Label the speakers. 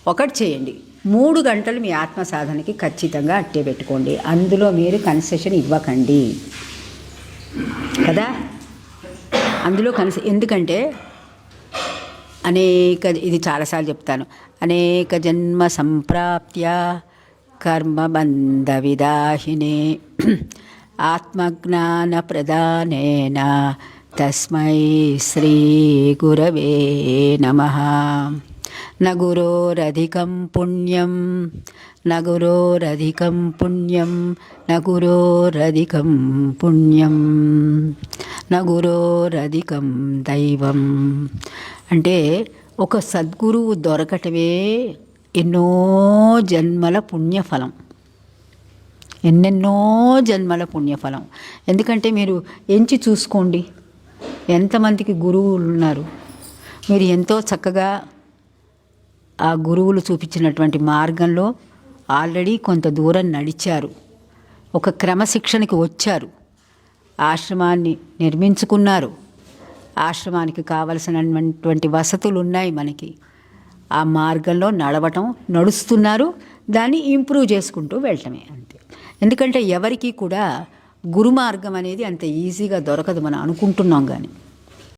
Speaker 1: ఒకటి చేయండి, 3 గంటలు మీ ఆత్మ సాధనకి ఖచ్చితంగా అట్టే పెట్టుకోండి. అందులో మీరు కన్సెషన్ ఇవ్వకండి కదా. అందులో ఎందుకంటే ఇది చాలాసార్లు చెప్తాను, అనేక జన్మ సంప్రాప్య కర్మబంధ విదాహినే ఆత్మజ్ఞాన ప్రదానేన తస్మై శ్రీ గురవే నమః. న గురోరధికం పుణ్యం న గురోరధికం పుణ్యం న గురోరధికం పుణ్యం న గురోరధికం దైవం. అంటే ఒక సద్గురువు దొరకటమే ఎన్నో జన్మల పుణ్యఫలం, ఎన్నెన్నో జన్మల పుణ్యఫలం. ఎందుకంటే మీరు ఎంచి చూసుకోండి, ఎంతమందికి గురువులు ఉన్నారు. మీరు ఎంతో చక్కగా ఆ గురువులు చూపించినటువంటి మార్గంలో ఆల్రెడీ కొంత దూరం నడిచారు, ఒక క్రమశిక్షణకి వచ్చారు, ఆశ్రమాన్ని నిర్మించుకున్నారు, ఆశ్రమానికి కావలసినటువంటి వసతులు ఉన్నాయి మనకి. ఆ మార్గంలో నడుస్తున్నారు, దాన్ని ఇంప్రూవ్ చేసుకుంటూ వెళ్ళటమే అంతే. ఎందుకంటే ఎవరికి కూడా గురు మార్గం అనేది అంత ఈజీగా దొరకదు, మనం అనుకుంటున్నాం కానీ.